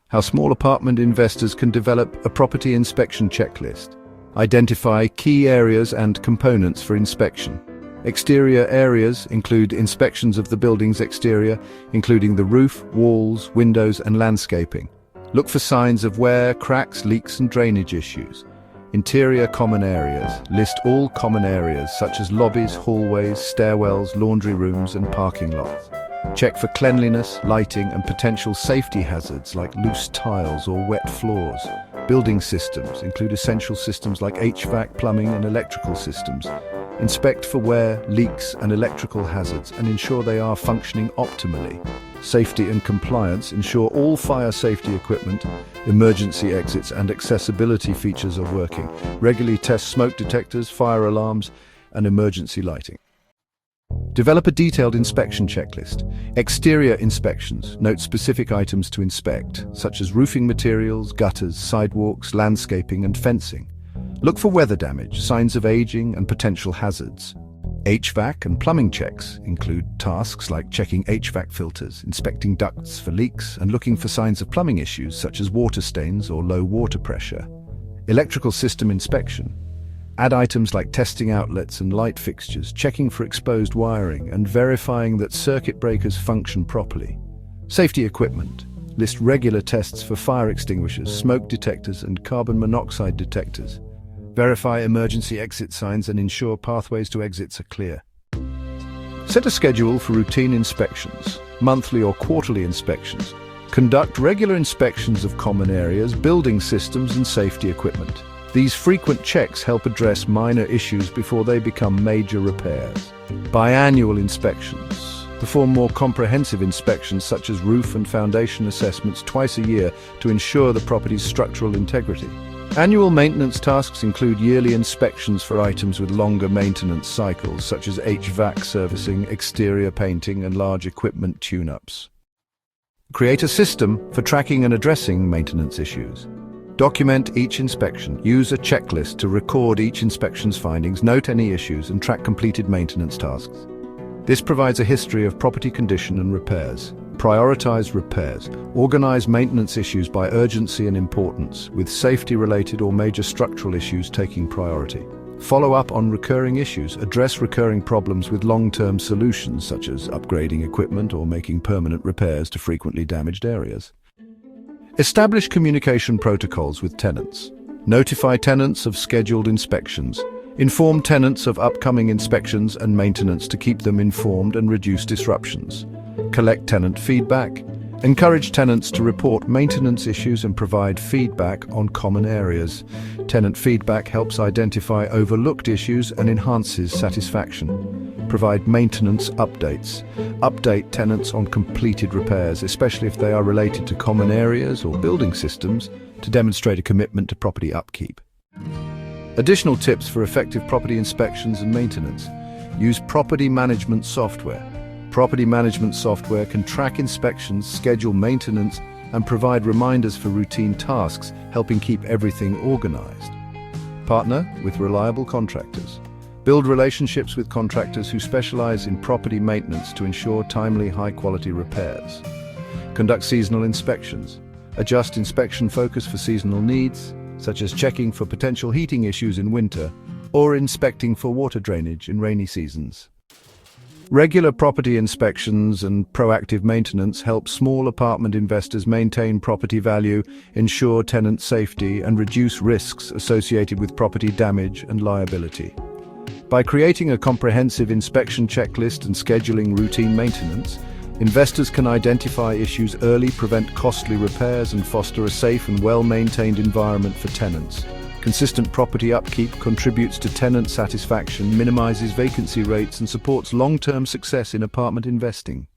how small apartment investors can develop a property inspection checklist. Identify key areas and components for inspection. Exterior areas include inspections of the building's exterior, including the roof, walls, windows, and landscaping. Look for signs of wear, cracks, leaks, and drainage issues. Interior common areas. List all common areas such as lobbies, hallways, stairwells, laundry rooms, and parking lots. Check for cleanliness, lighting, and potential safety hazards like loose tiles or wet floors. Building systems include essential systems like HVAC, plumbing, and electrical systems. Inspect for wear, leaks, and electrical hazards and ensure they are functioning optimally. Safety and compliance. Ensure all fire safety equipment, emergency exits, and accessibility features are working. Regularly test smoke detectors, fire alarms, and emergency lighting. Develop a detailed inspection checklist. Exterior inspections. Note specific items to inspect, such as roofing materials, gutters, sidewalks, landscaping, and fencing. Look for weather damage, signs of aging, and potential hazards. HVAC and plumbing checks include tasks like checking HVAC filters, inspecting ducts for leaks, and looking for signs of plumbing issues such as water stains or low water pressure. Electrical system inspection. Add items like testing outlets and light fixtures, checking for exposed wiring, and verifying that circuit breakers function properly. Safety equipment. List regular tests for fire extinguishers, smoke detectors, and carbon monoxide detectors. Verify emergency exit signs and ensure pathways to exits are clear. Set a schedule for routine inspections, monthly or quarterly inspections. Conduct regular inspections of common areas, building systems, and safety equipment. These frequent checks help address minor issues before they become major repairs. Biannual inspections. Perform more comprehensive inspections such as roof and foundation assessments twice a year to ensure the property's structural integrity. Annual maintenance tasks include yearly inspections for items with longer maintenance cycles, such as HVAC servicing, exterior painting, and large equipment tune-ups. Create a system for tracking and addressing maintenance issues. Document each inspection. Use a checklist to record each inspection's findings, note any issues, and track completed maintenance tasks. This provides a history of property condition and repairs. Prioritize repairs. Organize maintenance issues by urgency and importance, with safety-related or major structural issues taking priority. Follow up on recurring issues. Address recurring problems with long-term solutions, such as upgrading equipment or making permanent repairs to frequently damaged areas. Establish communication protocols with tenants. Notify tenants of scheduled inspections. Inform tenants of upcoming inspections and maintenance to keep them informed and reduce disruptions. Collect tenant feedback. Encourage tenants to report maintenance issues and provide feedback on common areas. Tenant feedback helps identify overlooked issues and enhances satisfaction. Provide maintenance updates. Update tenants on completed repairs, especially if they are related to common areas or building systems, to demonstrate a commitment to property upkeep. Additional tips for effective property inspections and maintenance. Use property management software. Property management software can track inspections, schedule maintenance, and provide reminders for routine tasks, helping keep everything organized. Partner with reliable contractors. Build relationships with contractors who specialize in property maintenance to ensure timely, high-quality repairs. Conduct seasonal inspections. Adjust inspection focus for seasonal needs, such as checking for potential heating issues in winter or inspecting for water drainage in rainy seasons. Regular property inspections and proactive maintenance help small apartment investors maintain property value, ensure tenant safety, and reduce risks associated with property damage and liability. By creating a comprehensive inspection checklist and scheduling routine maintenance, investors can identify issues early, prevent costly repairs, and foster a safe and well-maintained environment for tenants. Consistent property upkeep contributes to tenant satisfaction, minimizes vacancy rates, and supports long-term success in apartment investing.